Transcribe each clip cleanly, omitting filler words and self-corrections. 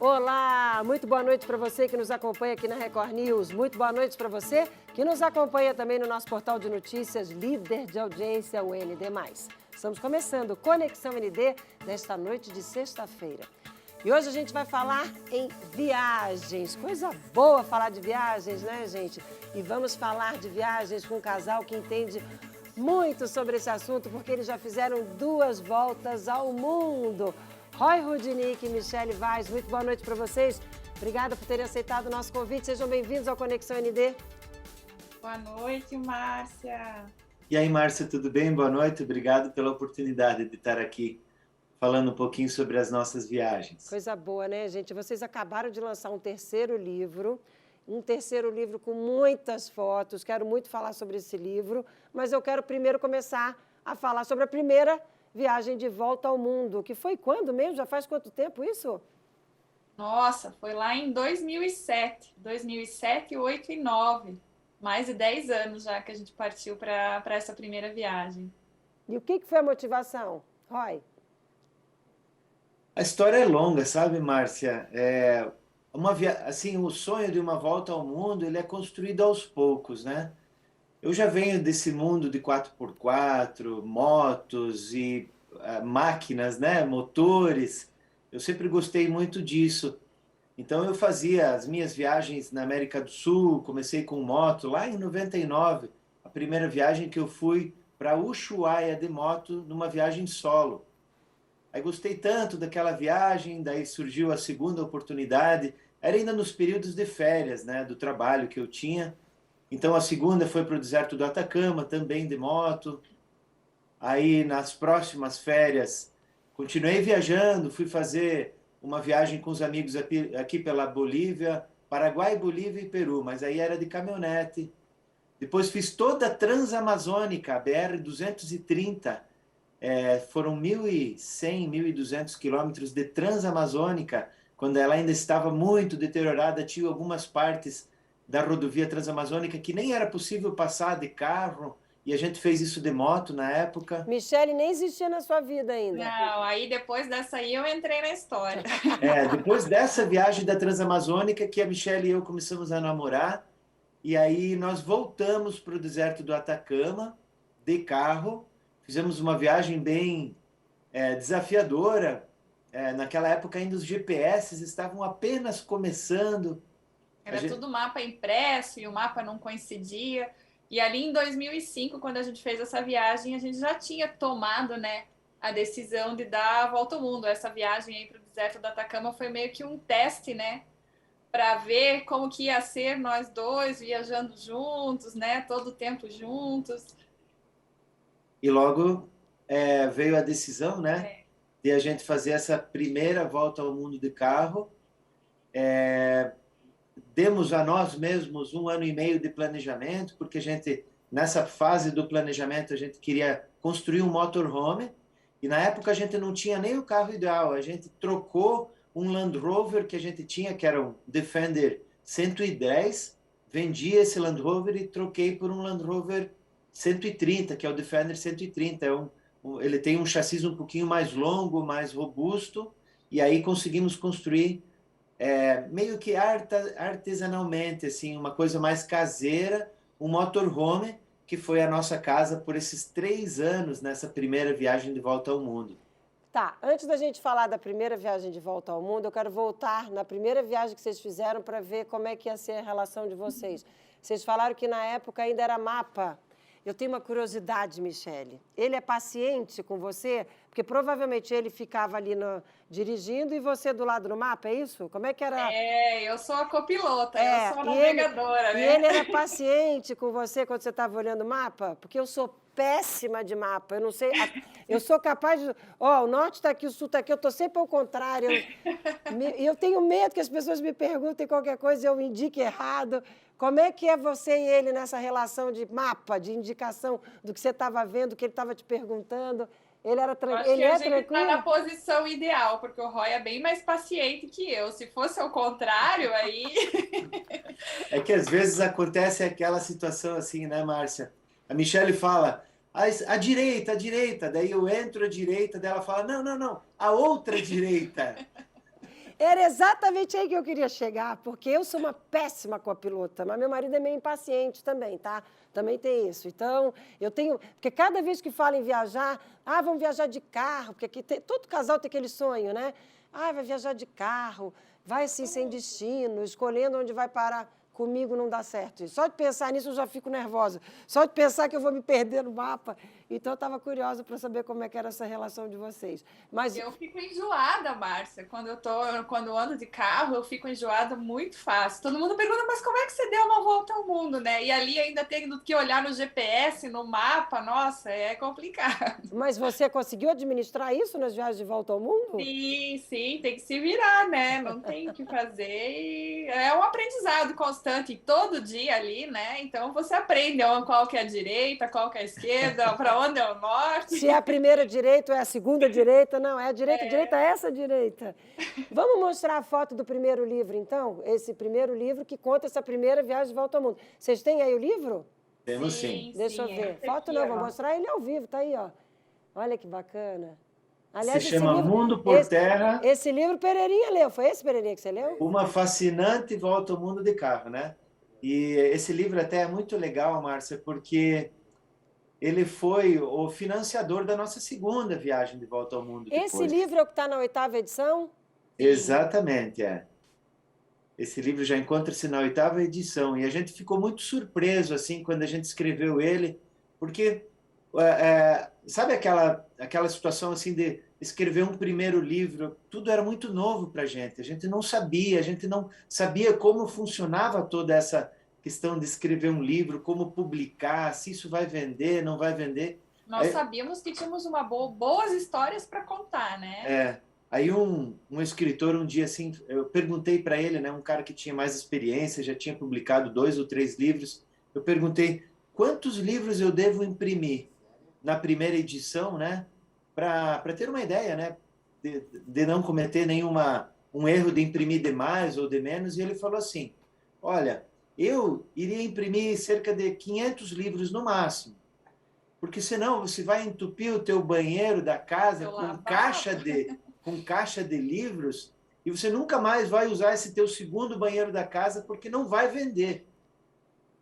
Olá, muito boa noite para você que nos acompanha aqui na Record News. Muito boa noite para você que nos acompanha também no nosso portal de notícias, líder de audiência, o ND+. Estamos começando Conexão ND nesta noite de sexta-feira. E hoje a gente vai falar em viagens. Coisa boa falar de viagens, né, gente? E vamos falar de viagens com um casal que entende muito sobre esse assunto, porque eles já fizeram 2 voltas ao mundo. Roy Rudnick e Michele Vaz, muito boa noite para vocês. Obrigada por terem aceitado o nosso convite. Sejam bem-vindos ao Conexão ND. Boa noite, Márcia. E aí, Márcia, tudo bem? Boa noite. Obrigado pela oportunidade de estar aqui falando um pouquinho sobre as nossas viagens. Coisa boa, né, gente? Vocês acabaram de lançar um terceiro livro com muitas fotos. Quero muito falar sobre esse livro, mas eu quero primeiro começar a falar sobre a primeira viagem de volta ao mundo, que foi quando mesmo? Já faz quanto tempo isso? Nossa, foi lá em 2007, 2007, 8 e 9. Mais de 10 anos já que a gente partiu para essa primeira viagem. E o que foi a motivação, Roy? A história é longa, sabe, Márcia? Assim, o sonho de uma volta ao mundo, ele é construído aos poucos, né? Eu já venho desse mundo de 4x4, motos e máquinas, né? Motores. Eu sempre gostei muito disso. Então eu fazia as minhas viagens na América do Sul, comecei com moto lá em 99, a primeira viagem que eu fui para Ushuaia de moto numa viagem solo. Aí gostei tanto daquela viagem, daí surgiu a segunda oportunidade, era ainda nos períodos de férias, né, do trabalho que eu tinha. Então a segunda foi para o deserto do Atacama, também de moto. Aí nas próximas férias continuei viajando, fui fazer uma viagem com os amigos aqui pela Bolívia, Paraguai, Bolívia e Peru, mas aí era de caminhonete. Depois fiz toda a Transamazônica, a BR-230, foram 1.100, 1.200 quilômetros de Transamazônica, quando ela ainda estava muito deteriorada, tinha algumas partes da rodovia Transamazônica que nem era possível passar de carro, e a gente fez isso de moto na época. Michele nem existia na sua vida ainda. Não, aí depois dessa aí eu entrei na história. Depois dessa viagem da Transamazônica que a Michele e eu começamos a namorar, e aí nós voltamos para o deserto do Atacama de carro, fizemos uma viagem bem desafiadora. Naquela época ainda os GPS estavam apenas começando. Era tudo mapa impresso e o mapa não coincidia. E ali em 2005, quando a gente fez essa viagem, a gente já tinha tomado, né, a decisão de dar a volta ao mundo. Essa viagem aí para o deserto do Atacama foi meio que um teste, né, para ver como que ia ser nós dois viajando juntos, né, todo o tempo juntos. E logo veio a decisão, né, de a gente fazer essa primeira volta ao mundo de carro. Demos a nós mesmos 1 ano e meio de planejamento, porque a gente, nessa fase do planejamento, a gente queria construir um motorhome, e na época a gente não tinha nem o carro ideal, a gente trocou um Land Rover que a gente tinha, que era um Defender 110, vendi esse Land Rover e troquei por um Land Rover 130, que é o Defender 130, ele tem um chassi um pouquinho mais longo, mais robusto, e aí conseguimos construir meio que artesanalmente, assim, uma coisa mais caseira, um motorhome, que foi a nossa casa por esses 3 anos nessa primeira viagem de volta ao mundo. Tá, antes da gente falar da primeira viagem de volta ao mundo, eu quero voltar na primeira viagem que vocês fizeram para ver como é que ia ser a relação de vocês. Vocês falaram que na época ainda era mapa. Eu tenho uma curiosidade, Michele. Ele é paciente com você? Porque provavelmente ele ficava ali dirigindo e você do lado do mapa, é isso? Como é que era? Eu sou a copilota, eu sou a navegadora, né? E ele era paciente com você quando você estava olhando o mapa? Porque eu sou péssima de mapa, eu não sei, eu sou capaz de... o norte está aqui, o sul está aqui, eu estou sempre ao contrário. Eu tenho medo que as pessoas me perguntem qualquer coisa e eu indique errado. Como é que é você e ele nessa relação de mapa, de indicação do que você estava vendo, do que ele estava te perguntando? Ele era tranquilo? Ele é tranquilo? Está na posição ideal, porque o Roy é bem mais paciente que eu. Se fosse ao contrário, aí... É que às vezes acontece aquela situação assim, né, Márcia? A Michele fala, a direita, daí eu entro à direita, daí ela fala, não, a outra direita. Era exatamente aí que eu queria chegar, porque eu sou uma péssima copilota, mas meu marido é meio impaciente também, tá? Também tem isso. Então, eu tenho... Porque cada vez que fala em viajar, vamos viajar de carro, porque aqui todo casal tem aquele sonho, né? Vai viajar de carro, vai assim sem destino, escolhendo onde vai parar. Comigo não dá certo isso. Só de pensar nisso eu já fico nervosa. Só de pensar que eu vou me perder no mapa. Então, eu estava curiosa para saber como é que era essa relação de vocês. Mas Eu fico enjoada, Márcia. Quando eu ando de carro, eu fico enjoada muito fácil. Todo mundo pergunta, mas como é que você deu uma volta ao mundo, né? E ali ainda tendo que olhar no GPS, no mapa, nossa, é complicado. Mas você conseguiu administrar isso nas viagens de volta ao mundo? Sim, sim, tem que se virar, né? Não tem o que fazer. E é um aprendizado constante todo dia ali, né? Então você aprende qual que é a direita, qual que é a esquerda, para onde é o norte. Se é a primeira direita ou é a segunda direita, não, é a direita, é essa direita. Vamos mostrar a foto do primeiro livro, então? Esse primeiro livro que conta essa primeira viagem de volta ao mundo. Vocês têm aí o livro? Temos sim. Deixa eu ver. Esse Foto aqui, não, ó. vou mostrar ele ao vivo, tá aí, ó. Olha que bacana. Se Aliás, chama Mundo por Terra, esse livro Pereirinha leu. Foi esse, Pereirinha, que você leu? uma fascinante volta ao mundo de carro, né? E esse livro até é muito legal, Márcia, porque ele foi o financiador da nossa segunda viagem de volta ao mundo Esse depois. livro é o que está na 8ª edição? Exatamente, é. Esse livro já encontra-se na 8ª edição e a gente ficou muito surpreso assim quando a gente escreveu ele, porque sabe aquela situação assim de escrever um primeiro livro, tudo era muito novo para a gente não sabia, a gente não sabia como funcionava toda essa questão de escrever um livro, como publicar, se isso vai vender, não vai vender. Nós sabíamos que tínhamos boas histórias para contar, né? Aí um escritor um dia assim, eu perguntei para ele, né, um cara que tinha mais experiência, já tinha publicado 2 ou 3 livros, eu perguntei quantos livros eu devo imprimir na primeira edição, né, para ter uma ideia, né, de não cometer um erro de imprimir de mais ou de menos, e ele falou assim, olha, eu iria imprimir cerca de 500 livros no máximo, porque senão você vai entupir o teu banheiro da casa com caixa de livros e você nunca mais vai usar esse teu segundo banheiro da casa porque não vai vender.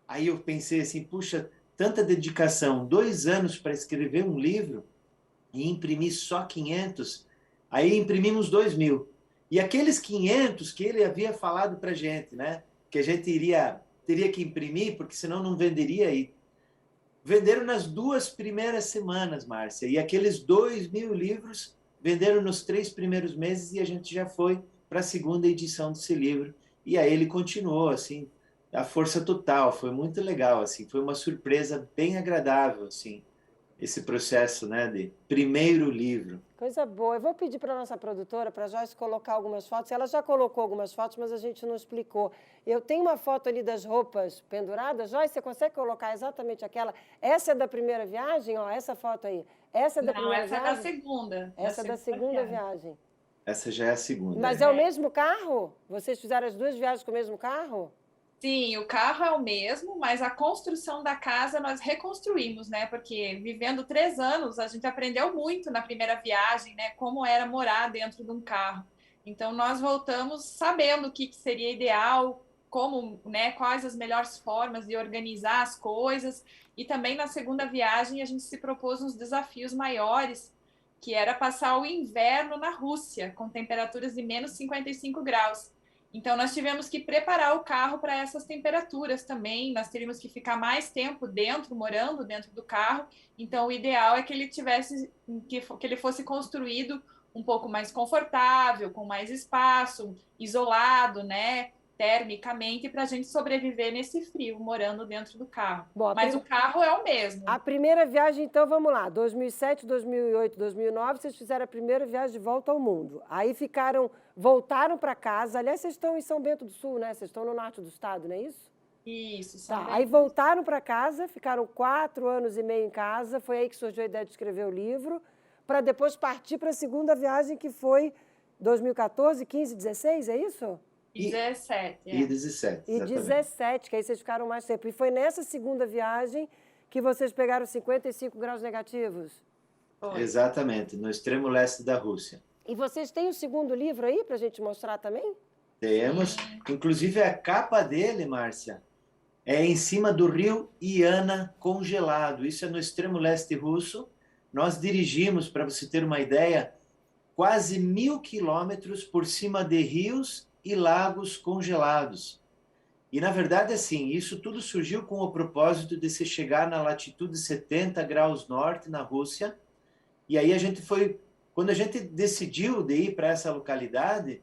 Aí eu pensei assim, puxa, tanta dedicação, 2 anos para escrever um livro e imprimir só 500, aí imprimimos 2.000. E aqueles 500 que ele havia falado para a gente, né, que a gente teria que imprimir porque senão não venderia, e venderam nas 2 primeiras semanas, Márcia, e aqueles 2.000 livros venderam nos 3 primeiros meses e a gente já foi para a segunda edição desse livro. E aí ele continuou, assim, a força total. Foi muito legal, assim. Foi uma surpresa bem agradável, assim, esse processo, né, de primeiro livro. Coisa boa. Eu vou pedir para a nossa produtora, para a Joyce, colocar algumas fotos. Ela já colocou algumas fotos, mas a gente não explicou. Eu tenho uma foto ali das roupas penduradas. Joyce, você consegue colocar exatamente aquela? Essa é da primeira viagem? Ó, essa foto aí. Essa é da primeira viagem? Essa é da segunda. Essa é da segunda viagem. Essa já é a segunda. Mas é o mesmo carro? Vocês fizeram as 2 viagens com o mesmo carro? Sim, o carro é o mesmo, mas a construção da casa nós reconstruímos, né? Porque vivendo 3 anos, a gente aprendeu muito na primeira viagem, né? Como era morar dentro de um carro. Então, nós voltamos sabendo o que seria ideal, como, né? Quais as melhores formas de organizar as coisas. E também na segunda viagem, a gente se propôs uns desafios maiores, que era passar o inverno na Rússia, com temperaturas de menos 55 graus. Então, nós tivemos que preparar o carro para essas temperaturas também. Nós teríamos que ficar mais tempo morando dentro do carro. Então, o ideal é que ele que ele fosse construído um pouco mais confortável, com mais espaço, isolado, né? Termicamente, para a gente sobreviver nesse frio, morando dentro do carro. Bom, Mas o carro é o mesmo. A primeira viagem, então, vamos lá. 2007, 2008, 2009, vocês fizeram a primeira viagem de volta ao mundo. Aí voltaram para casa. Aliás, vocês estão em São Bento do Sul, né? Vocês estão no norte do estado, não é isso? Isso. Tá. Aí voltaram para casa, ficaram 4 anos e meio em casa. Foi aí que surgiu a ideia de escrever o livro, para depois partir para a segunda viagem, que foi 2014, 15, 16, é isso? E 17. E 17, E 17, que aí vocês ficaram mais tempo. E foi nessa segunda viagem que vocês pegaram 55 graus negativos? Foi. Exatamente, no extremo leste da Rússia. E vocês têm o segundo livro aí para a gente mostrar também? Temos, inclusive a capa dele, Márcia, é em cima do rio Iana congelado. Isso é no extremo leste russo. Nós dirigimos, para você ter uma ideia, quase 1.000 quilômetros por cima de rios e lagos congelados. E, na verdade, assim, isso tudo surgiu com o propósito de se chegar na latitude 70 graus norte, na Rússia. E aí a gente foi, quando a gente decidiu de ir para essa localidade,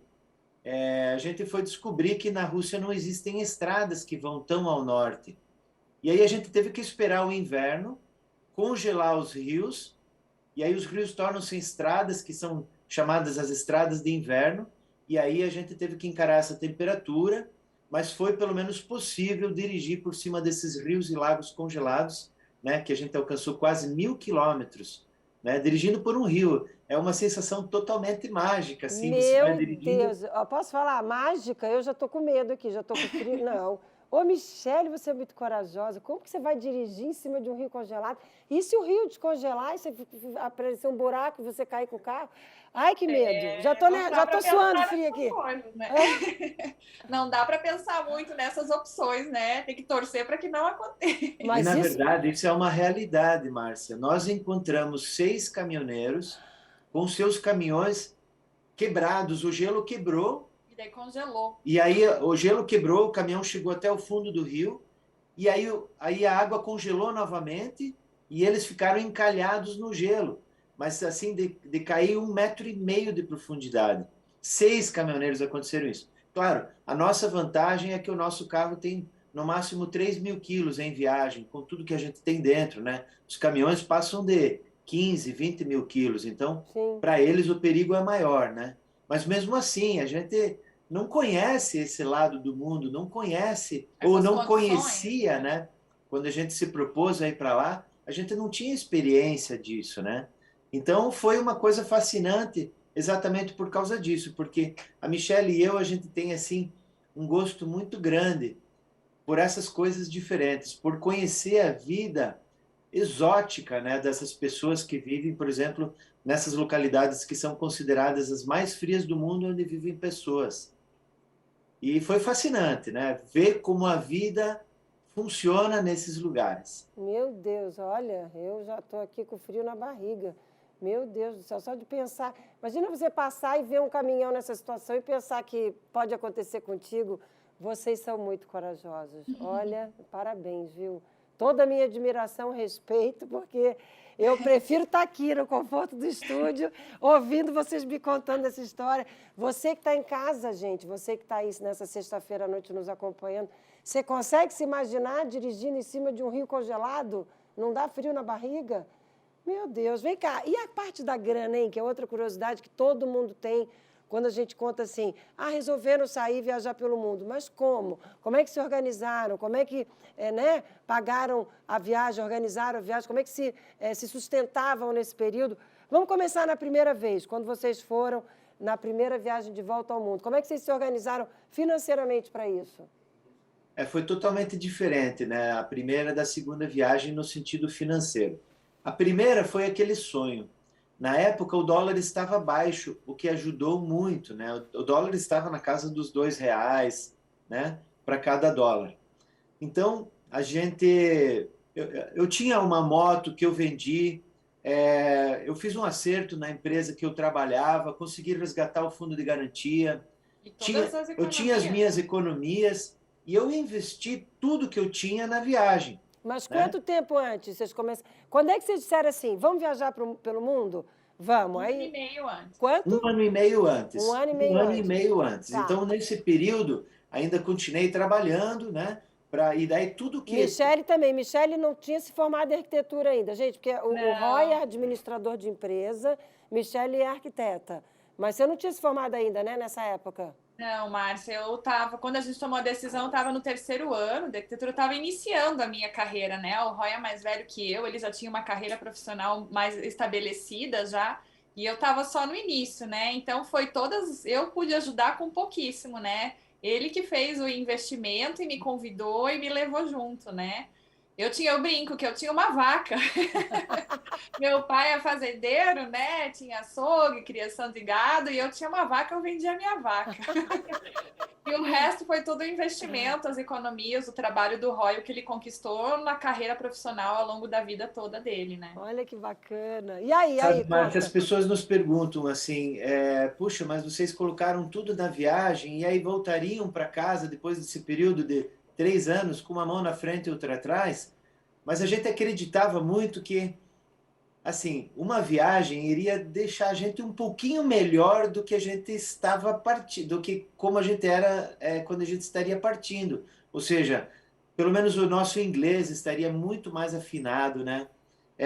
a gente foi descobrir que na Rússia não existem estradas que vão tão ao norte. E aí a gente teve que esperar o inverno, congelar os rios, e aí os rios tornam-se estradas, que são chamadas as estradas de inverno, e aí a gente teve que encarar essa temperatura, mas foi pelo menos possível dirigir por cima desses rios e lagos congelados, né, que a gente alcançou quase 1.000 quilômetros, né, dirigindo por um rio. É uma sensação totalmente mágica, assim, você vai Meu dirigindo. Deus, eu posso falar mágica? Eu já estou com medo aqui, já estou com frio. Não. Ô, Michele, você é muito corajosa. Como que você vai dirigir em cima de um rio congelado? E se o rio descongelar e você aparecer um buraco e você cair com o carro? Ai, que medo. Já estou Não dá já pra tô suando pensar frio nessas aqui. coisas, né? Não dá para pensar muito nessas opções, né? Tem que torcer para que não aconteça. E, Mas na isso, verdade, isso é uma realidade, Márcia. Nós encontramos 6 caminhoneiros com seus caminhões quebrados. O gelo quebrou, E daí congelou. e aí o gelo quebrou, o caminhão chegou até o fundo do rio, e aí a água congelou novamente, e eles ficaram encalhados no gelo. Mas assim, de cair 1,5 metro de profundidade. 6 caminhoneiros aconteceram isso. Claro, a nossa vantagem é que o nosso carro tem no máximo 3.000 quilos em viagem, com tudo que a gente tem dentro, né? Os caminhões passam de 15, 20.000 quilos, então sim. para eles o perigo é maior, né? Mas mesmo assim, a gente não conhece esse lado do mundo, não conhece, ou Essas não condições. conhecia, né? Quando a gente se propôs a ir para lá, a gente não tinha experiência disso, né? Então foi uma coisa fascinante exatamente por causa disso, porque a Michelle e eu, a gente tem assim um gosto muito grande por essas coisas diferentes, por conhecer a vida exótica, né, dessas pessoas que vivem, por exemplo, nessas localidades que são consideradas as mais frias do mundo, onde vivem pessoas. E foi fascinante, né, ver como a vida funciona nesses lugares. Meu Deus, olha, eu já estou aqui com frio na barriga. Meu Deus do céu, só de pensar. Imagina você passar e ver um caminhão nessa situação e pensar que pode acontecer contigo. Vocês são muito corajosos. Olha, parabéns, viu? Toda a minha admiração, respeito, porque eu prefiro estar aqui no conforto do estúdio, ouvindo vocês me contando essa história. Você que está em casa, gente, você que está aí nessa sexta-feira à noite nos acompanhando, você consegue se imaginar dirigindo em cima de um rio congelado? Não dá frio na barriga? Meu Deus, vem cá. E a parte da grana, hein? Que é outra curiosidade que todo mundo tem quando a gente conta assim, resolveram sair e viajar pelo mundo. Mas como? Como é que se organizaram? Como é que né, pagaram a viagem, organizaram a viagem? Como é que se sustentavam nesse período? Vamos começar na primeira vez, quando vocês foram na primeira viagem de volta ao mundo. Como é que vocês se organizaram financeiramente para isso? Foi totalmente diferente, né? A primeira da segunda viagem no sentido financeiro. A primeira foi aquele sonho. Na época, o dólar estava baixo, o que ajudou muito, né? O dólar estava na casa dos R$ 2, né? Para cada dólar. Então, a gente... Eu tinha uma moto que eu vendi, eu fiz um acerto na empresa que eu trabalhava, consegui resgatar o fundo de garantia, E todas as eu tinha as economias. minhas economias e eu investi tudo que eu tinha na viagem, Mas né? quanto tempo antes vocês começaram? Quando é que vocês disseram assim, vamos viajar pelo mundo? Vamos. Um ano Aí, e meio antes. quanto? 1 ano e meio Um antes. ano e Um meio ano e antes. meio antes. Tá. Então, nesse período, ainda continuei trabalhando, né? E daí tudo que... Michele também. Michele não tinha se formado em arquitetura ainda, gente, porque o Roy é Não, administrador de empresa, Michele é arquiteta. Mas você não tinha se formado ainda, né, nessa época? não, Márcia, quando a gente tomou a decisão, eu estava no terceiro ano de arquitetura, eu estava iniciando a minha carreira, né? O Roy é mais velho que eu, ele já tinha uma carreira profissional mais estabelecida já, e eu estava só no início, né? Então eu pude ajudar com pouquíssimo, né? Ele que fez o investimento e me convidou e me levou junto, né? Eu brinco que eu tinha uma vaca. Meu pai é fazendeiro, né? Tinha açougue, criação de gado, e eu tinha uma vaca, eu vendia a minha vaca. E o resto foi tudo investimento, as economias, o trabalho do Roy, o que ele conquistou na carreira profissional ao longo da vida toda dele, né? Olha que bacana. E aí, Sabe, Márcia, as conta. pessoas nos perguntam assim, puxa, mas vocês colocaram tudo na viagem e aí voltariam para casa depois desse período de 3 anos com uma mão na frente e outra atrás? Mas a gente acreditava muito que, assim, uma viagem iria deixar a gente um pouquinho melhor do que a gente estava partindo, do que como a gente era, quando a gente estaria partindo. Ou seja, pelo menos o nosso inglês estaria muito mais afinado, né?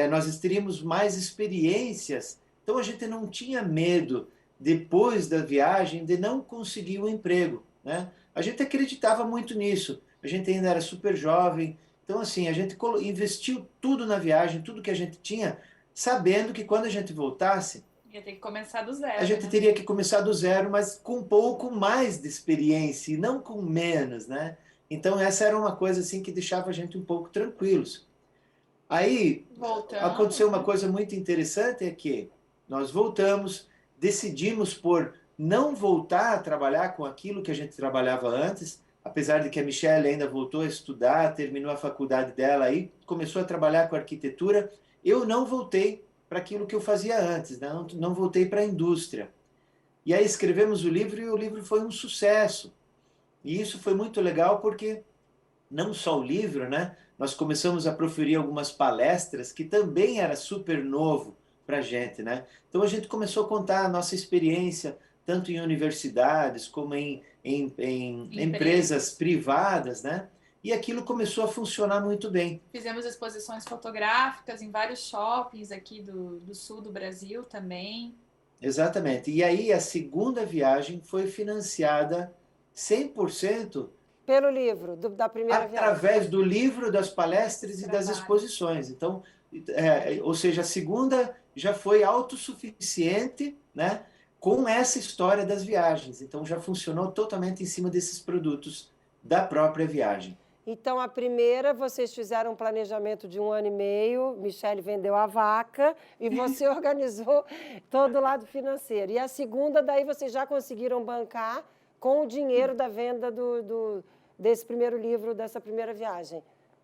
Nós teríamos mais experiências. Então a gente não tinha medo, depois da viagem, de não conseguir um emprego, né? A gente acreditava muito nisso. A gente ainda era super jovem. Então, assim, a gente investiu tudo na viagem, tudo que a gente tinha, sabendo que quando a gente voltasse, Ia ter que começar do a zero, gente né? teria que começar do zero, mas com um pouco mais de experiência e não com menos, né? Então, essa era uma coisa assim que deixava a gente um pouco tranquilos. Aí aconteceu Voltamos, uma né? coisa muito interessante, é que nós voltamos, decidimos por não voltar a trabalhar com aquilo que a gente trabalhava antes, apesar de que a Michelle ainda voltou a estudar, terminou a faculdade dela aí, começou a trabalhar com arquitetura. Eu não voltei para aquilo que eu fazia antes, né? Não voltei para a indústria. E aí escrevemos o livro e o livro foi um sucesso. E isso foi muito legal porque não só o livro, né? Nós começamos a proferir algumas palestras que também era super novo para a gente, né? Então a gente começou a contar a nossa experiência, tanto em universidades como em empresas Empresas. privadas, né? E aquilo começou a funcionar muito bem. Fizemos exposições fotográficas em vários shoppings aqui do sul do Brasil também. Exatamente. E aí a segunda viagem foi financiada 100% Pelo livro da primeira viagem. através do livro, das palestras e das Trabalho. exposições. Então, ou seja, a segunda já foi autossuficiente, né, com essa história das viagens. Então, já funcionou totalmente em cima desses produtos da própria viagem. Então, a primeira, vocês fizeram um planejamento de 1 ano e meio, Michele vendeu a vaca e você organizou todo o lado financeiro. E a segunda, daí vocês já conseguiram bancar com o dinheiro da venda desse primeiro livro, dessa primeira viagem.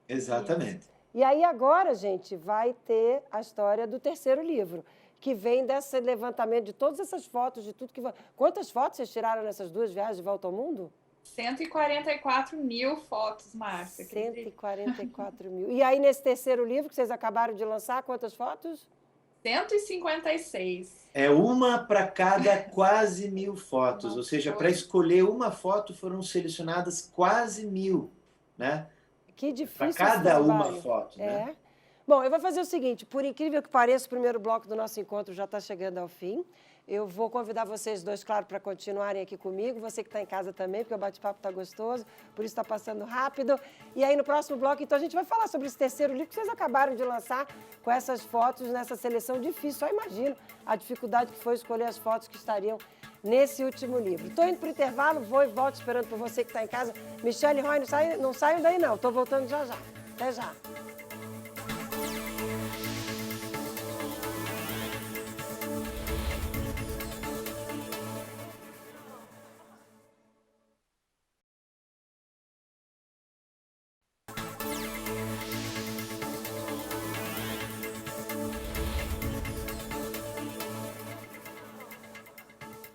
Exatamente. Isso. E aí agora, gente, vai ter a história do terceiro livro, que vem desse levantamento de todas essas fotos, de tudo que... Quantas fotos vocês tiraram nessas 2 viagens de volta ao mundo? 144 mil fotos, Márcia. 144 mil. E aí, nesse terceiro livro que vocês acabaram de lançar, quantas fotos? 156. É uma para cada quase 1.000 fotos, Uma ou seja, para coisa. escolher uma foto foram selecionadas quase 1.000, né? Que Para difícil esse cada uma trabalho. foto, né? É. Bom, eu vou fazer o seguinte, por incrível que pareça, o primeiro bloco do nosso encontro já está chegando ao fim. Eu vou convidar vocês dois, claro, para continuarem aqui comigo. Você que está em casa também, porque o bate-papo está gostoso, por isso está passando rápido. E aí, no próximo bloco, então, a gente vai falar sobre esse terceiro livro que vocês acabaram de lançar com essas fotos nessa seleção difícil. Só imagino a dificuldade que foi escolher as fotos que estariam nesse último livro. Estou indo para o intervalo, vou e volto esperando por você que está em casa. Michele e Roy, não saiam daí não, estou voltando já já. Até já.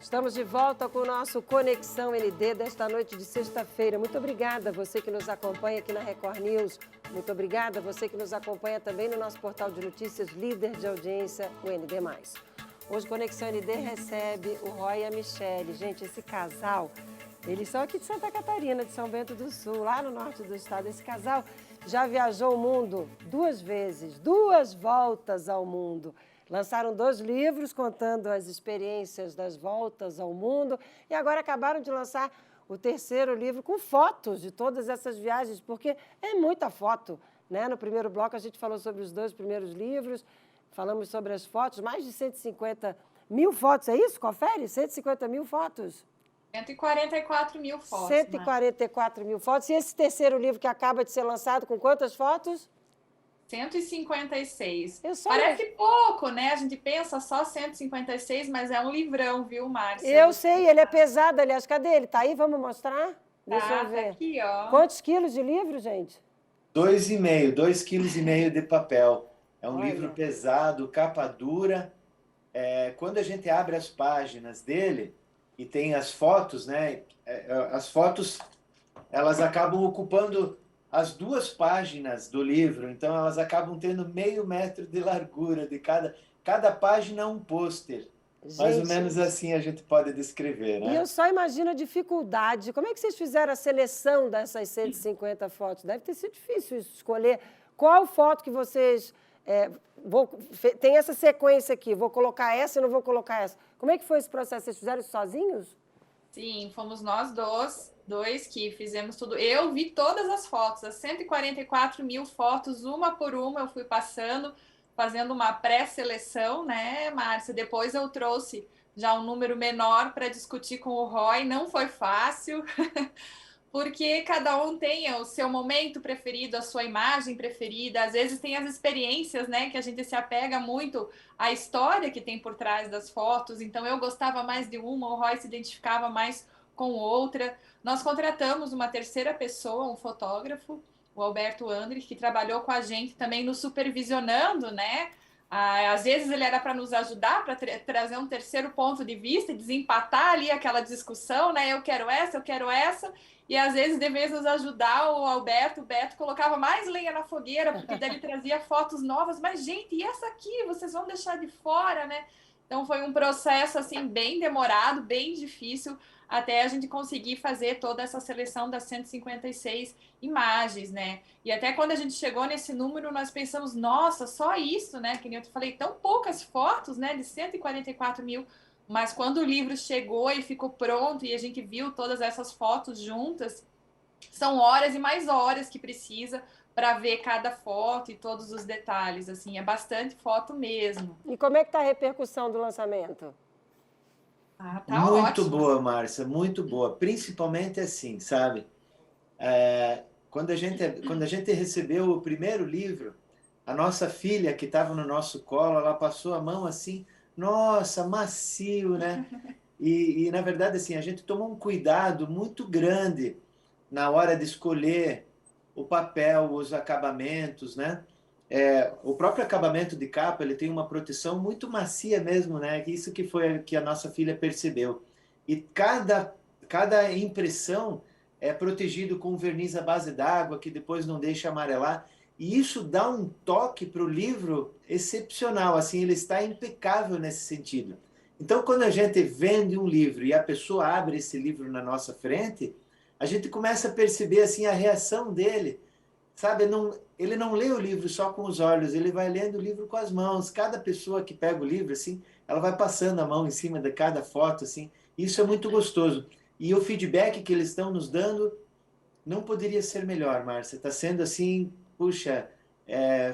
Estamos de volta com o nosso Conexão ND desta noite de sexta-feira. Muito obrigada a você que nos acompanha aqui na Record News. Muito obrigada a você que nos acompanha também no nosso portal de notícias, líder de audiência, o ND+. Hoje, Conexão ND recebe o Roy e a Michele. Gente, esse casal, eles são aqui de Santa Catarina, de São Bento do Sul, lá no norte do estado. Esse casal já viajou o mundo 2 vezes, 2 voltas ao mundo. Lançaram 2 livros contando as experiências das voltas ao mundo e agora acabaram de lançar o terceiro livro com fotos de todas essas viagens, porque é muita foto, né? No primeiro bloco a gente falou sobre os 2 primeiros livros, falamos sobre as fotos, mais de 150 mil fotos, é isso? Confere? 150 mil fotos? 144 mil fotos. 144 mil fotos. E esse terceiro livro que acaba de ser lançado, com quantas fotos? 156. Eu só Parece pouco, né? A gente pensa só 156, mas é um livrão, viu, Márcia? Eu sei, ele é pesado, aliás. Cadê ele? Tá aí? Vamos mostrar? Deixa eu Tá ver. aqui, ó. Quantos quilos de livro, gente? 2,5, 2,5 kg de papel. É um livro Olha. pesado, capa dura. Quando a gente abre as páginas dele e tem as fotos, né? As fotos, elas acabam ocupando as 2 páginas do livro, então elas acabam tendo meio metro de largura de cada página é um pôster. Mais ou Gente, menos assim a gente pode descrever, e eu né? só imagino a dificuldade. Como é que vocês fizeram a seleção dessas 150 fotos? Deve ter sido difícil escolher qual foto que vocês... tem essa sequência aqui, vou colocar essa e não vou colocar essa. Como é que foi esse processo? Vocês fizeram isso sozinhos? Sim, fomos nós dois que fizemos tudo. Eu vi todas as fotos, as 144 mil fotos, uma por uma, eu fui passando, fazendo uma pré-seleção, né, Márcia? Depois eu trouxe já um número menor para discutir com o Roy, não foi fácil. Porque cada um tem o seu momento preferido, a sua imagem preferida, às vezes tem as experiências, né, que a gente se apega muito à história que tem por trás das fotos, então eu gostava mais de uma, o Roy se identificava mais com outra. Nós contratamos uma terceira pessoa, um fotógrafo, o Alberto Andres, que trabalhou com a gente também no supervisionando, né? Às vezes ele era para nos ajudar, para trazer um terceiro ponto de vista e desempatar ali aquela discussão, né? Eu quero essa, eu quero essa. E às vezes, de vez nos ajudar, o Beto colocava mais lenha na fogueira, porque daí ele trazia fotos novas. Mas, gente, e essa aqui? Vocês vão deixar de fora, né? Então foi um processo assim bem demorado, bem difícil, até a gente conseguir fazer toda essa seleção das 156 imagens, né? E até quando a gente chegou nesse número, nós pensamos, nossa, só isso, né? Que nem eu te falei, tão poucas fotos, né? De 144 mil. Mas quando o livro chegou e ficou pronto e a gente viu todas essas fotos juntas, são horas e mais horas que precisa para ver cada foto e todos os detalhes. Assim, é bastante foto mesmo. E como é que está a repercussão do lançamento? Ah, tá Muito ótimo. boa, Márcia, muito boa. Principalmente assim, sabe? Quando a gente recebeu o primeiro livro, a nossa filha que estava no nosso colo, ela passou a mão assim, nossa, macio, né? Na verdade, assim, a gente tomou um cuidado muito grande na hora de escolher o papel, os acabamentos, né? O próprio acabamento de capa, ele tem uma proteção muito macia mesmo, né? Isso que foi que a nossa filha percebeu. E cada impressão é protegido com verniz à base d'água, que depois não deixa amarelar. E isso dá um toque para o livro excepcional, assim, ele está impecável nesse sentido. Então, quando a gente vende um livro e a pessoa abre esse livro na nossa frente, a gente começa a perceber assim a reação dele, sabe? Ele não lê o livro só com os olhos, ele vai lendo o livro com as mãos. Cada pessoa que pega o livro, assim, ela vai passando a mão em cima de cada foto, assim. Isso é muito gostoso. E o feedback que eles estão nos dando não poderia ser melhor, Márcia. Está sendo assim, puxa,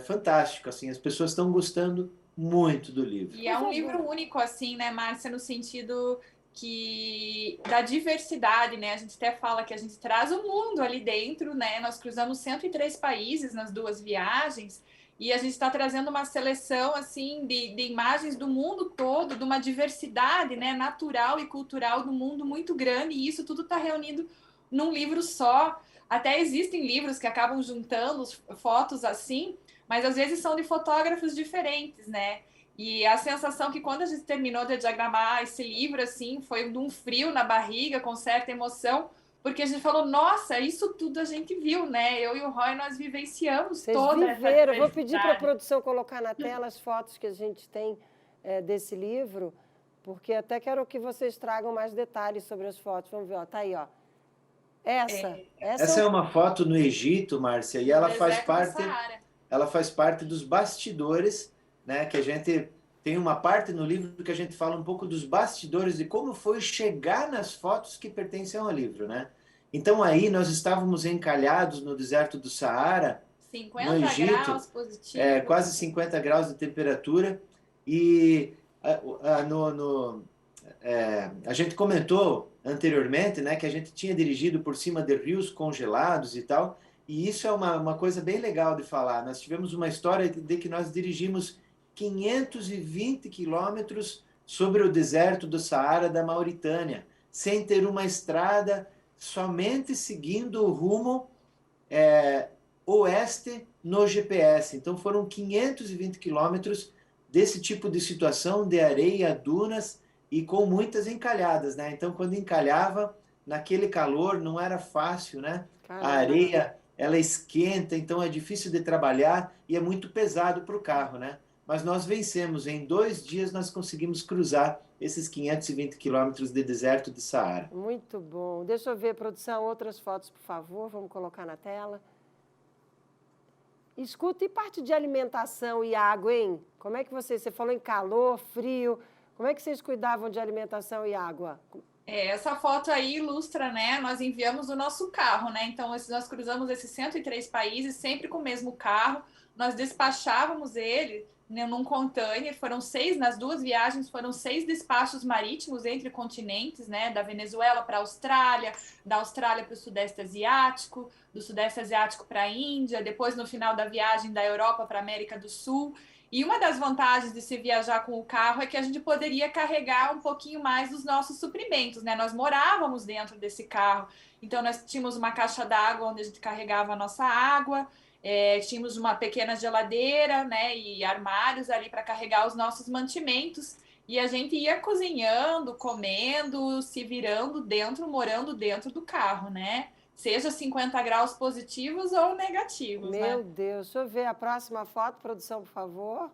fantástico. Assim, as pessoas estão gostando muito do livro. E é um livro único, assim, né, Márcia, no sentido que da diversidade, né? A gente até fala que a gente traz o mundo ali dentro, né? Nós cruzamos 103 países nas 2 viagens e a gente está trazendo uma seleção, assim, de imagens do mundo todo, de uma diversidade, né, natural e cultural do mundo muito grande, e isso tudo está reunido num livro só. Até existem livros que acabam juntando fotos assim, mas às vezes são de fotógrafos diferentes, né? E a sensação que quando a gente terminou de diagramar esse livro, assim, foi de um frio na barriga, com certa emoção, porque a gente falou, nossa, isso tudo a gente viu, né? Eu e o Roy, nós vivenciamos Vocês toda essa viveram. Vou pedir para a diversidade. produção colocar na tela as fotos que a gente tem desse livro, porque até quero que vocês tragam mais detalhes sobre as fotos. Vamos ver, ó, tá aí, ó. Essa Essa é uma foto no Egito, Márcia, e No ela faz deserto do parte, Saara. ela faz parte dos bastidores, né? Que a gente tem uma parte no livro que a gente fala um pouco dos bastidores de como foi chegar nas fotos que pertencem ao livro, né? Então aí nós estávamos encalhados no deserto do Saara, no 50 Egito, graus positivo. quase 50 graus de temperatura, e a, no, no, a gente comentou anteriormente, né, que a gente tinha dirigido por cima de rios congelados e tal, E isso é uma coisa bem legal de falar. Nós tivemos uma história de que nós dirigimos 520 quilômetros sobre o deserto do Saara da Mauritânia, sem ter uma estrada, somente seguindo o rumo oeste no GPS. Então foram 520 quilômetros desse tipo de situação, de areia, dunas e com muitas encalhadas, né? Então quando encalhava, naquele calor não era fácil, né? A Caramba. areia, ela esquenta, então é difícil de trabalhar e é muito pesado para o carro, né? Mas nós vencemos. Em 2 dias nós conseguimos cruzar esses 520 quilômetros de deserto de Saara. Muito bom. Deixa eu ver, produção, outras fotos, por favor. Vamos colocar na tela. Escuta, e parte de alimentação e água, hein? Como é que você falou em calor, frio, como é que vocês cuidavam de alimentação e água? Essa foto aí ilustra, né? Nós enviamos o nosso carro, né? Então, nós cruzamos esses 103 países, sempre com o mesmo carro. Nós despachávamos ele, né, num container. Foram 6, nas 2 viagens, foram 6 despachos marítimos entre continentes, né? Da Venezuela para a Austrália, da Austrália para o Sudeste Asiático, do Sudeste Asiático para a Índia, depois no final da viagem da Europa para a América do Sul. E uma das vantagens de se viajar com o carro é que a gente poderia carregar um pouquinho mais dos nossos suprimentos, né? Nós morávamos dentro desse carro, então nós tínhamos uma caixa d'água onde a gente carregava a nossa água, tínhamos uma pequena geladeira, né? E armários ali para carregar os nossos mantimentos. E a gente ia cozinhando, comendo, se virando dentro, morando dentro do carro, né? Seja 50 graus positivos ou negativos, né? Meu Deus, deixa eu ver a próxima foto, produção, por favor.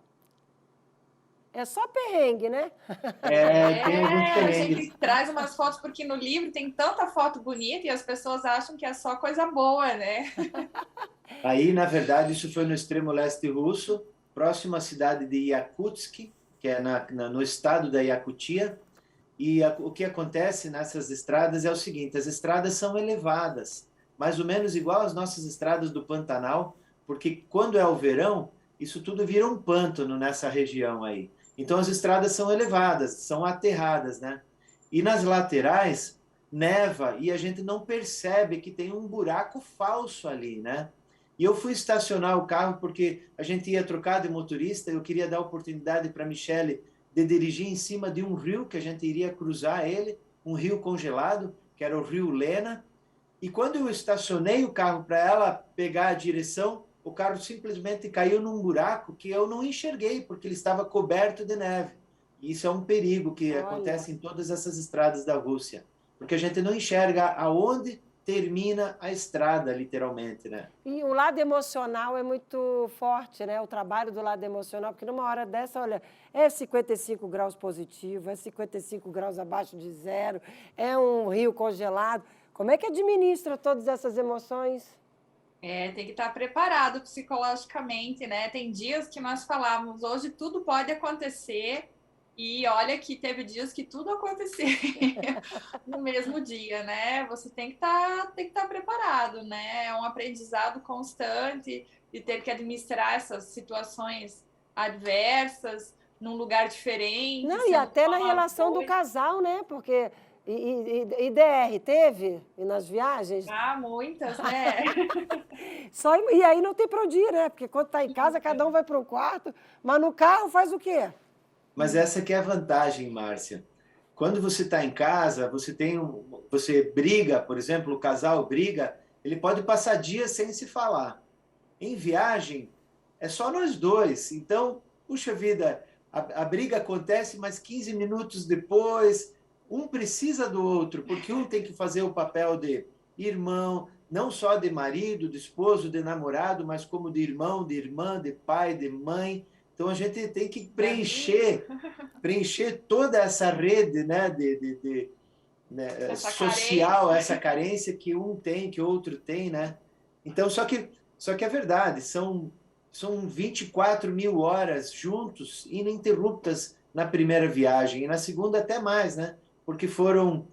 É só perrengue, né? Tem alguns A perrengues. gente traz umas fotos porque no livro tem tanta foto bonita e as pessoas acham que é só coisa boa, né? Aí, na verdade, isso foi no extremo leste russo, próximo à cidade de Yakutsk, que é no estado da Yakutia. E o que acontece nessas estradas é o seguinte: as estradas são elevadas, mais ou menos igual às nossas estradas do Pantanal, porque quando é o verão, isso tudo vira um pântano nessa região aí. Então as estradas são elevadas, são aterradas, né? E nas laterais neva e a gente não percebe que tem um buraco falso ali, né? E eu fui estacionar o carro porque a gente ia trocar de motorista, eu queria dar oportunidade para a Michele de dirigir em cima de um rio que a gente iria cruzar ele, um rio congelado, que era o rio Lena. E quando eu estacionei o carro para ela pegar a direção, o carro simplesmente caiu num buraco que eu não enxerguei, porque ele estava coberto de neve. E isso é um perigo que Olha. acontece em todas essas estradas da Rússia, porque a gente não enxerga aonde termina a estrada, literalmente, né? E o lado emocional é muito forte, né? O trabalho do lado emocional, porque numa hora dessa, olha, é 55 graus positivo, é 55 graus abaixo de zero, é um rio congelado. Como é que administra todas essas emoções? Tem que estar preparado psicologicamente, né? Tem dias que nós falávamos, hoje tudo pode acontecer, e olha que teve dias que tudo aconteceu no mesmo dia, né? Você tem que estar preparado, né? É um aprendizado constante de ter que administrar essas situações adversas num lugar diferente. Não, e até na relação do coisa. casal, né? Porque e DR teve? E nas viagens? Ah, muitas, né? E aí não tem para onde ir, né? Porque quando está em casa, cada um vai para um quarto, mas no carro faz o quê? Mas essa que é a vantagem, Márcia. Quando você está em casa, você briga, por exemplo, o casal briga, ele pode passar dias sem se falar. Em viagem, é só nós dois. Então, puxa vida, a briga acontece, mas 15 minutos depois, um precisa do outro, porque um tem que fazer o papel de irmão, não só de marido, de esposo, de namorado, mas como de irmão, de irmã, de pai, de mãe. Então a gente tem que preencher toda essa rede, né, né, Essa social, carência. essa carência que um tem, que o outro tem, né? Então só que é verdade, são 24 mil horas juntos, ininterruptas na primeira viagem e na segunda até mais, né? Porque foram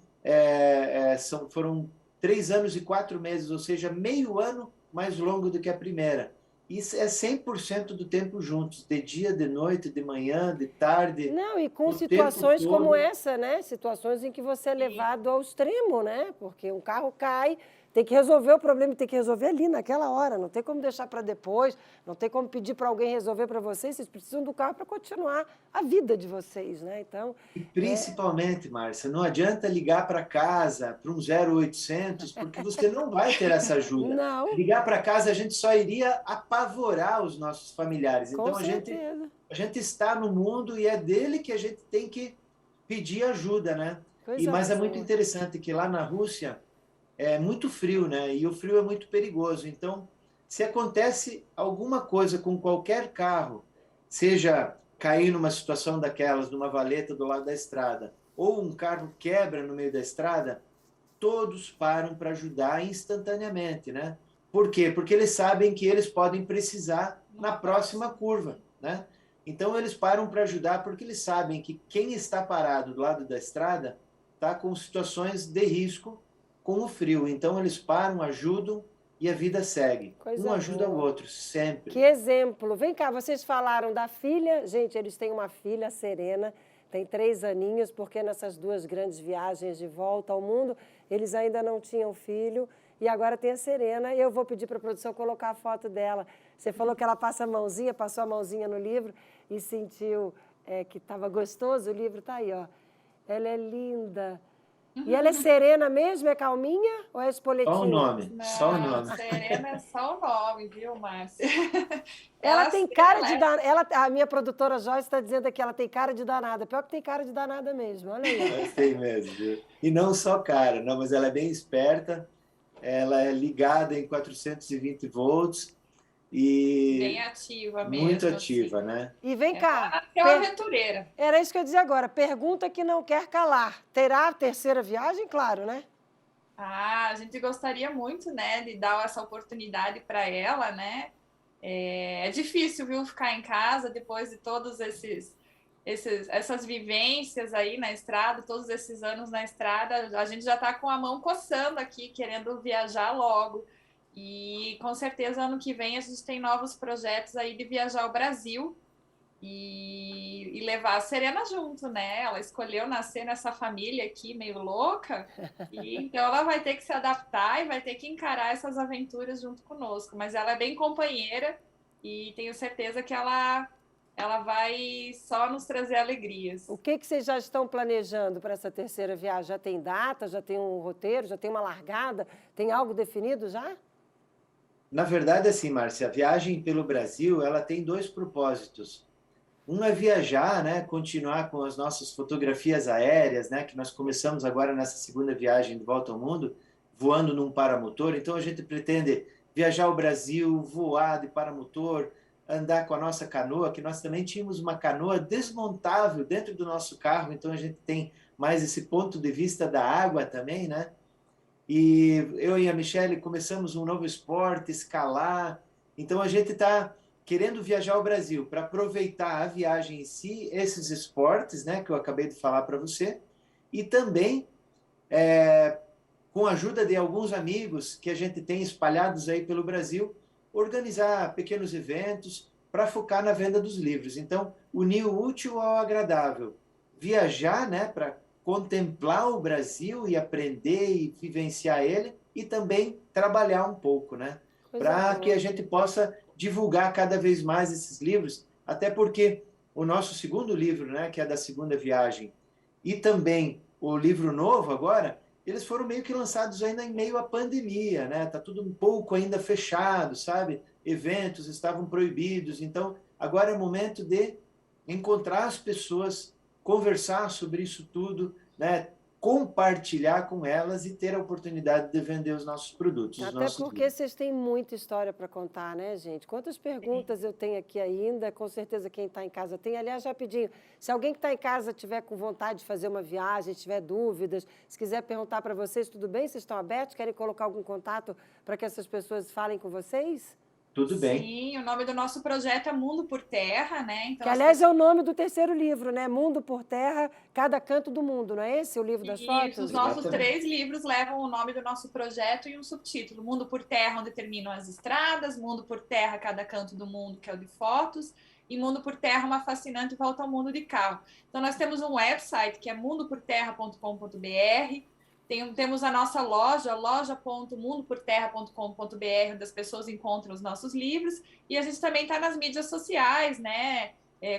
3 anos e 4 meses, ou seja, meio ano mais longo do que a primeira. Isso é 100% do tempo juntos, de dia, de noite, de manhã, de tarde. Não, e com o situações tempo todo. como essa, né? Situações em que você é levado ao extremo, né? Porque um carro cai, tem que resolver o problema, tem que resolver ali, naquela hora. Não tem como deixar para depois, não tem como pedir para alguém resolver para vocês. Vocês precisam do carro para continuar a vida de vocês, né? Então, E principalmente, Márcia, não adianta ligar para casa, para um 0800, porque você não vai ter essa ajuda. não, Ligar para casa, a gente só iria apavorar os nossos familiares. com Então, certeza. a gente está no mundo e é dele que a gente tem que pedir ajuda, né? Coisa Mas é muito boa. interessante que lá na Rússia é muito frio, né? E o frio é muito perigoso. Então, se acontece alguma coisa com qualquer carro, seja cair numa situação daquelas, numa valeta do lado da estrada, ou um carro quebra no meio da estrada, todos param para ajudar instantaneamente, né? Por quê? Porque eles sabem que eles podem precisar na próxima curva, né? Então eles param para ajudar porque eles sabem que quem está parado do lado da estrada está com situações de risco com o frio. Então eles param, ajudam e a vida segue. Coisa Um ajuda o boa. outro, sempre. Que exemplo. Vem cá, vocês falaram da filha. Gente, eles têm uma filha, a Serena, tem 3 aninhos, porque nessas 2 grandes viagens de volta ao mundo, eles ainda não tinham filho. E agora tem a Serena, e eu vou pedir para a produção colocar a foto dela. Você falou que ela passa a mãozinha, passou a mãozinha no livro e sentiu que estava gostoso o livro. Tá aí, ó. Ela é linda. E ela é serena mesmo? É calminha ou é espoletinha? Só o nome, Não, só o nome. Serena é só o nome, viu, Márcia? Ela tem cara de danada. danada. A minha produtora Joyce está dizendo que ela tem cara de danada. Pior que tem cara de danada mesmo. Olha aí. Mas tem mesmo, viu? E não só cara, não, mas ela é bem esperta, ela é ligada em 420 volts e Bem ativa mesmo. muito ativa, né? E vem cá. É uma aventureira. Era isso que eu ia dizer agora. Pergunta que não quer calar. Terá a terceira viagem? Claro, né? Ah, a gente gostaria muito, né, de dar essa oportunidade para ela, né? É difícil, viu, ficar em casa depois de todos essas vivências aí na estrada, todos esses anos na estrada. A gente já está com a mão coçando aqui, querendo viajar logo. E com certeza ano que vem a gente tem novos projetos aí de viajar ao Brasil e levar a Serena junto, né? Ela escolheu nascer nessa família aqui meio louca, e então ela vai ter que se adaptar e vai ter que encarar essas aventuras junto conosco. Mas ela é bem companheira e tenho certeza que ela vai só nos trazer alegrias. O que vocês já estão planejando para essa terceira viagem? Já tem data? Já tem um roteiro? Já tem uma largada? Tem algo definido já? Na verdade, assim, Márcia, a viagem pelo Brasil, ela tem 2 propósitos. Um é viajar, né, continuar com as nossas fotografias aéreas, né, que nós começamos agora nessa segunda viagem de volta ao mundo, voando num paramotor. Então a gente pretende viajar ao Brasil, voar de paramotor, andar com a nossa canoa, que nós também tínhamos uma canoa desmontável dentro do nosso carro, então a gente tem mais esse ponto de vista da água também, né? E eu e a Michelle começamos um novo esporte, escalar. Então a gente está querendo viajar ao Brasil para aproveitar a viagem em si, esses esportes, né, que eu acabei de falar para você, e também com a ajuda de alguns amigos que a gente tem espalhados aí pelo Brasil, organizar pequenos eventos para focar na venda dos livros. Então, unir o útil ao agradável. Viajar, né, para contemplar o Brasil e aprender e vivenciar ele, e também trabalhar um pouco, né? Para que a gente possa divulgar cada vez mais esses livros, até porque o nosso segundo livro, né, que é da segunda viagem, e também o livro novo agora, eles foram meio que lançados ainda em meio à pandemia, né? Tá tudo um pouco ainda fechado, sabe? Eventos estavam proibidos, então agora é o momento de encontrar as pessoas, conversar sobre isso tudo, né? Compartilhar com elas e ter a oportunidade de vender os nossos produtos. Os Até nossos porque livros. vocês têm muita história para contar, né, gente? Quantas perguntas eu tenho aqui ainda, com certeza quem está em casa tem. Aliás, rapidinho, se alguém que está em casa tiver com vontade de fazer uma viagem, tiver dúvidas, se quiser perguntar para vocês, tudo bem? Vocês estão abertos? Querem colocar algum contato para que essas pessoas falem com vocês? Tudo bem. Sim, o nome do nosso projeto é Mundo por Terra, né? Então, Que, aliás, é o nome do terceiro livro, né? Mundo por Terra, Cada Canto do Mundo, não é esse o livro das fotos? Os nossos Exatamente. 3 livros levam o nome do nosso projeto e um subtítulo: Mundo por Terra, onde terminam as estradas; Mundo por Terra, Cada Canto do Mundo, que é o de fotos; e Mundo por Terra, uma fascinante volta ao mundo de carro. Então nós temos um website que é mundoporterra.com.br, Temos a nossa loja, loja.mundoporterra.com.br, onde as pessoas encontram os nossos livros. E a gente também está nas mídias sociais, né?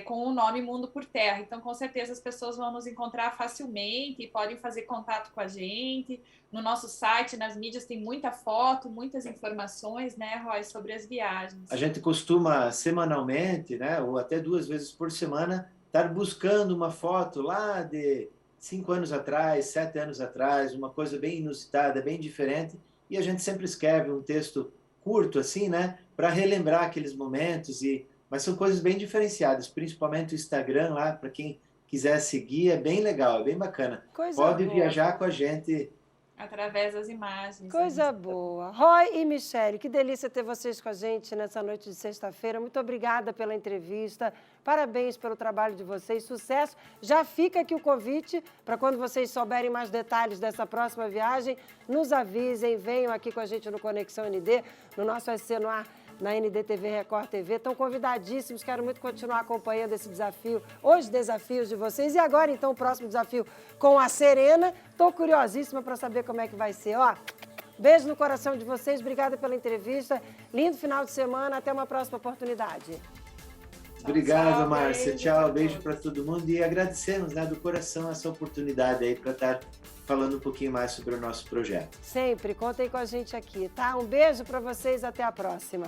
Com o nome Mundo por Terra. Então, com certeza, as pessoas vão nos encontrar facilmente e podem fazer contato com a gente. No nosso site, nas mídias, tem muita foto, muitas informações, né, Roy, sobre as viagens. A gente costuma semanalmente, né, ou até 2 vezes por semana, estar buscando uma foto lá de 5 anos atrás, 7 anos atrás, uma coisa bem inusitada, bem diferente, e a gente sempre escreve um texto curto, assim, né, para relembrar aqueles momentos, mas são coisas bem diferenciadas, principalmente o Instagram lá, para quem quiser seguir, é bem legal, é bem bacana. Pode viajar com a gente. Através das imagens. Coisa boa. Roy e Michele, que delícia ter vocês com a gente nessa noite de sexta-feira. Muito obrigada pela entrevista. Parabéns pelo trabalho de vocês. Sucesso. Já fica aqui o convite para quando vocês souberem mais detalhes dessa próxima viagem, nos avisem, venham aqui com a gente no Conexão ND, no nosso SC no Ar, na NDTV Record TV. Estão convidadíssimos, quero muito continuar acompanhando esse desafio, os desafios de vocês. E agora, então, o próximo desafio com a Serena. Estou curiosíssima para saber como é que vai ser. Ó, beijo no coração de vocês, obrigada pela entrevista. Lindo final de semana, até uma próxima oportunidade. Obrigado, Márcia. Tchau, beijo para todo mundo e agradecemos, né, do coração essa oportunidade aí para estar falando um pouquinho mais sobre o nosso projeto. Sempre, contem com a gente aqui, tá? Um beijo para vocês, até a próxima.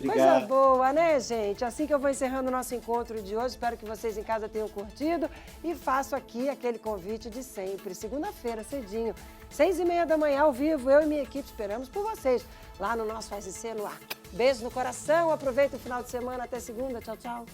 Obrigado. Coisa boa, né, gente? Assim que eu vou encerrando o nosso encontro de hoje, espero que vocês em casa tenham curtido e faço aqui aquele convite de sempre, segunda-feira, cedinho, 6h30 da manhã, ao vivo, eu e minha equipe esperamos por vocês, lá no nosso SC no Ar. Beijo no coração, aproveita o final de semana, até segunda, tchau, tchau.